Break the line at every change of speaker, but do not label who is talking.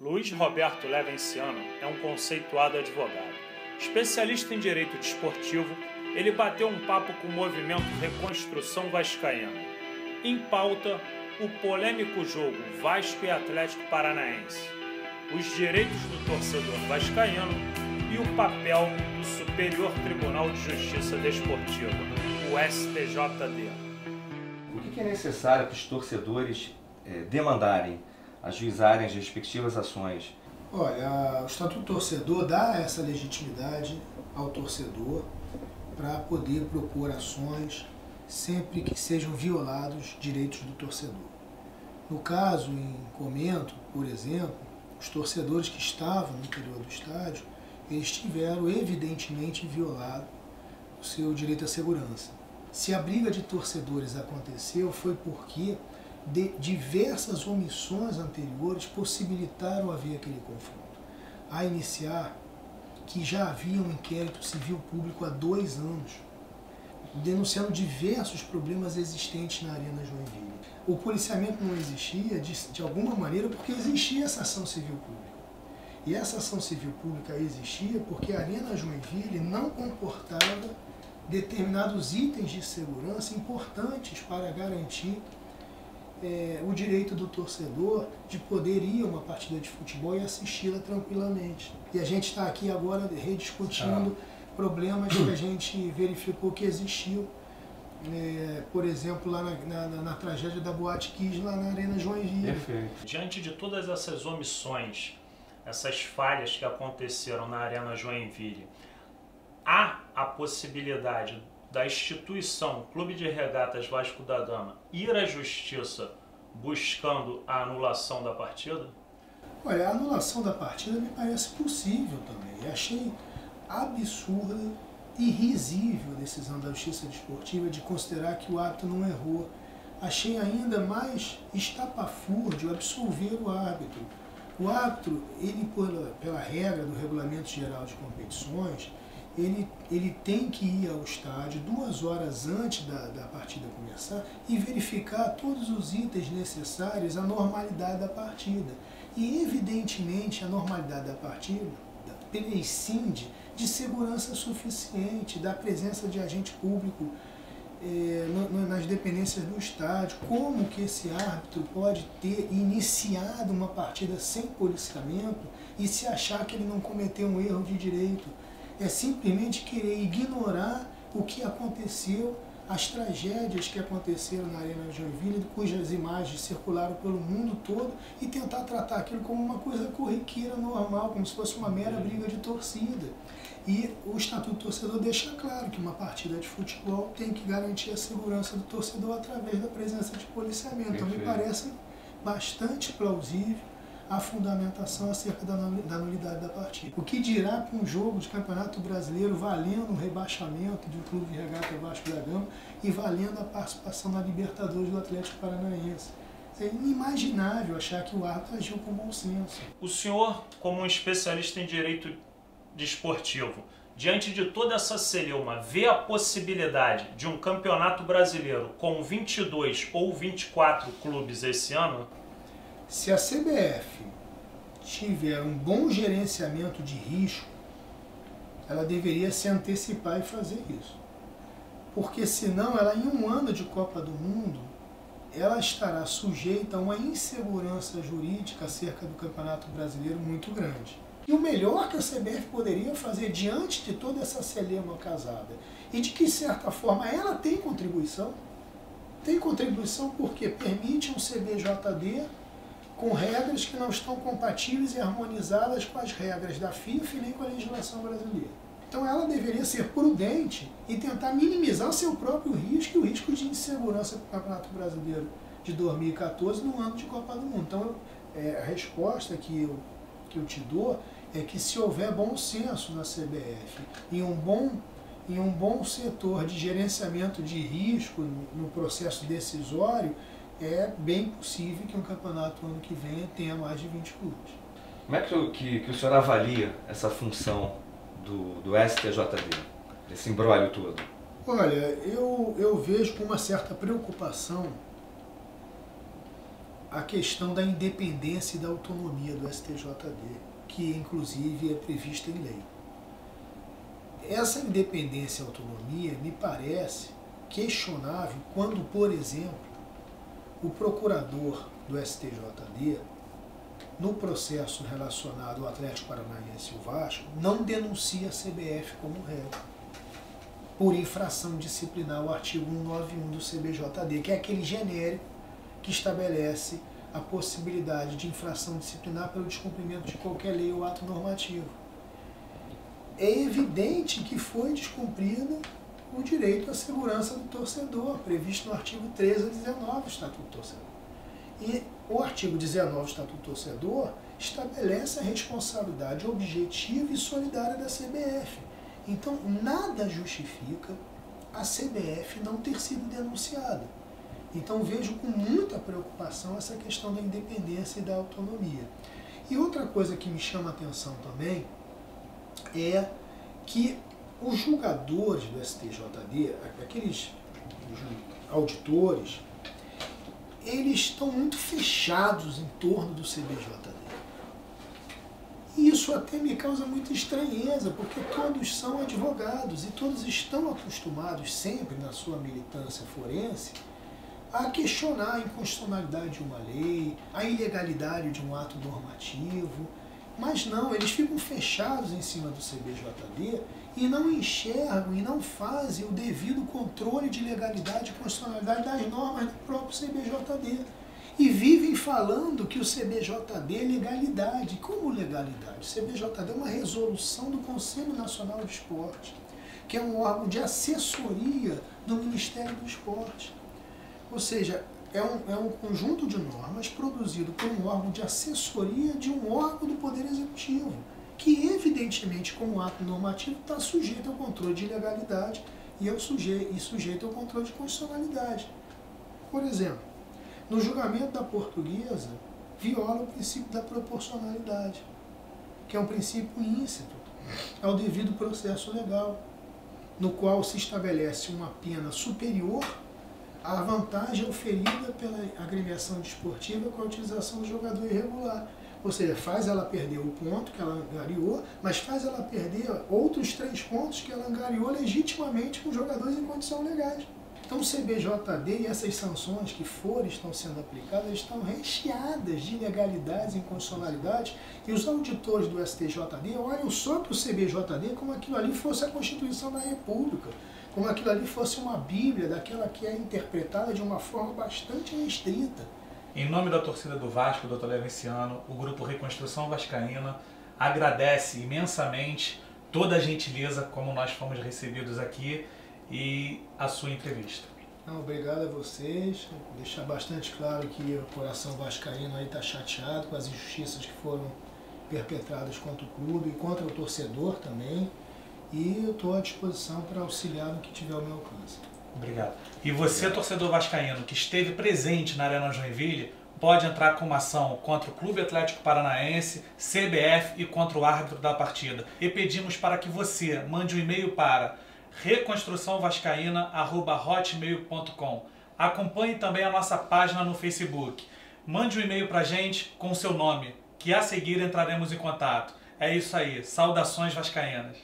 Luiz Roberto Levenciano é um conceituado advogado. Especialista em direito desportivo, ele bateu um papo com o movimento Reconstrução Vascaína. Em pauta, o polêmico jogo Vasco e Atlético Paranaense, os direitos do torcedor vascaíno e o papel do Superior Tribunal de Justiça Desportiva, o STJD.
Por que é necessário que os torcedores demandarem, ajuizarem as respectivas ações?
Olha, o Estatuto do Torcedor dá essa legitimidade ao torcedor para poder propor ações sempre que sejam violados direitos do torcedor. No caso, em Comento, por exemplo, os torcedores que estavam no interior do estádio, eles tiveram evidentemente violado o seu direito à segurança. Se a briga de torcedores aconteceu, foi porque diversas omissões anteriores possibilitaram haver aquele confronto. A iniciar que já havia um inquérito civil público há 2 anos, denunciando diversos problemas existentes na Arena Joinville. O policiamento não existia de alguma maneira porque existia essa ação civil pública. E essa ação civil pública existia porque a Arena Joinville não comportava determinados itens de segurança importantes para garantir o direito do torcedor de poder ir a uma partida de futebol e assisti-la tranquilamente. E a gente está aqui agora rediscutindo problemas que a gente verificou que existiam, por exemplo, lá na tragédia da Boate Kiss, lá na Arena Joinville.
Perfeito. Diante de todas essas omissões, essas falhas que aconteceram na Arena Joinville, há a possibilidade da instituição Clube de Regatas Vasco da Gama ir à justiça buscando a anulação da partida?
Olha, a anulação da partida me parece possível também. Eu achei absurda e risível a decisão da Justiça Desportiva de considerar que o árbitro não errou. Achei ainda mais estapafúrdio absolver o árbitro. O árbitro, ele pela regra do Regulamento Geral de Competições, ele tem que ir ao estádio 2 horas antes da partida começar e verificar todos os itens necessários à normalidade da partida. E, evidentemente, a normalidade da partida prescinde de segurança suficiente, da presença de agente público nas dependências do estádio. Como que esse árbitro pode ter iniciado uma partida sem policiamento e se achar que ele não cometeu um erro de direito? É simplesmente querer ignorar o que aconteceu, as tragédias que aconteceram na Arena Joinville, cujas imagens circularam pelo mundo todo, e tentar tratar aquilo como uma coisa corriqueira, normal, como se fosse uma mera briga de torcida. E o Estatuto do Torcedor deixa claro que uma partida de futebol tem que garantir a segurança do torcedor através da presença de policiamento. Então me parece bastante plausível a fundamentação acerca da nulidade da partida. O que dirá para um jogo de Campeonato Brasileiro valendo o rebaixamento do Clube de Regata Vasco da Gama e valendo a participação na Libertadores do Atlético Paranaense? É inimaginável achar que o árbitro agiu com bom senso.
O senhor, como um especialista em direito desportivo, diante de toda essa celeuma, vê a possibilidade de um Campeonato Brasileiro com 22 ou 24 clubes esse ano?
Se a CBF tiver um bom gerenciamento de risco, ela deveria se antecipar e fazer isso. Porque senão, ela em um ano de Copa do Mundo, ela estará sujeita a uma insegurança jurídica acerca do Campeonato Brasileiro muito grande. E o melhor que a CBF poderia fazer diante de toda essa celeuma casada, e de que, de certa forma, ela tem contribuição porque permite um CBJD com regras que não estão compatíveis e harmonizadas com as regras da FIFA e nem com a legislação brasileira. Então ela deveria ser prudente e tentar minimizar o seu próprio risco e o risco de insegurança para o Campeonato Brasileiro de 2014 no ano de Copa do Mundo. Então a resposta que eu te dou é que, se houver bom senso na CBF e um bom setor de gerenciamento de risco no processo decisório, é bem possível que um campeonato ano que vem tenha mais de 20 clubes.
Como é que o senhor avalia essa função do STJD, esse imbróglio todo?
Olha, eu vejo com uma certa preocupação a questão da independência e da autonomia do STJD, que inclusive é prevista em lei. Essa independência e autonomia me parece questionável quando, por exemplo, o procurador do STJD, no processo relacionado ao Atlético Paranaense e o Vasco, não denuncia a CBF como réu, por infração disciplinar o artigo 191 do CBJD, que é aquele genérico que estabelece a possibilidade de infração disciplinar pelo descumprimento de qualquer lei ou ato normativo. É evidente que foi descumprido o direito à segurança do torcedor, previsto no artigo 13 a 19 do Estatuto do Torcedor. E o artigo 19 do Estatuto do Torcedor estabelece a responsabilidade objetiva e solidária da CBF. Então, nada justifica a CBF não ter sido denunciada. Então, vejo com muita preocupação essa questão da independência e da autonomia. E outra coisa que me chama a atenção também é que os julgadores do STJD, aqueles auditores, eles estão muito fechados em torno do CBJD. E isso até me causa muita estranheza, porque todos são advogados e todos estão acostumados sempre na sua militância forense a questionar a inconstitucionalidade de uma lei, a ilegalidade de um ato normativo, mas não, eles ficam fechados em cima do CBJD e não enxergam e não fazem o devido controle de legalidade e constitucionalidade das normas do próprio CBJD. E vivem falando que o CBJD é legalidade. Como legalidade? O CBJD é uma resolução do Conselho Nacional de Esporte, que é um órgão de assessoria do Ministério do Esporte. Ou seja, é um conjunto de normas produzido por um órgão de assessoria de um órgão do Poder Executivo, que evidentemente, como ato normativo, está sujeito ao controle de legalidade e sujeito ao controle de constitucionalidade. Por exemplo, no julgamento da Portuguesa, viola o princípio da proporcionalidade, que é um princípio íncito ao devido processo legal, no qual se estabelece uma pena superior à vantagem oferida pela agremiação desportiva com a utilização do jogador irregular. Ou seja, faz ela perder o ponto que ela angariou, mas faz ela perder outros 3 pontos que ela angariou legitimamente com jogadores em condições legais. Então o CBJD e essas sanções que estão sendo aplicadas estão recheadas de ilegalidades e inconstitucionalidades, e os auditores do STJD olham só para o CBJD como aquilo ali fosse a Constituição da República, como aquilo ali fosse uma Bíblia, daquela que é interpretada de uma forma bastante restrita.
Em nome da torcida do Vasco, Dr. Levenciano, o Grupo Reconstrução Vascaína agradece imensamente toda a gentileza como nós fomos recebidos aqui e a sua entrevista.
Obrigado a vocês. Deixar bastante claro que o coração vascaíno está chateado com as injustiças que foram perpetradas contra o clube e contra o torcedor também. E eu estou à disposição para auxiliar no que tiver ao meu alcance.
Obrigado. E você, torcedor vascaíno, que esteve presente na Arena Joinville, pode entrar com uma ação contra o Clube Atlético Paranaense, CBF e contra o árbitro da partida. E pedimos para que você mande um e-mail para reconstruçãovascaína@hotmail.com. Acompanhe também a nossa página no Facebook. Mande um e-mail para a gente com o seu nome, que a seguir entraremos em contato. É isso aí. Saudações vascaínas.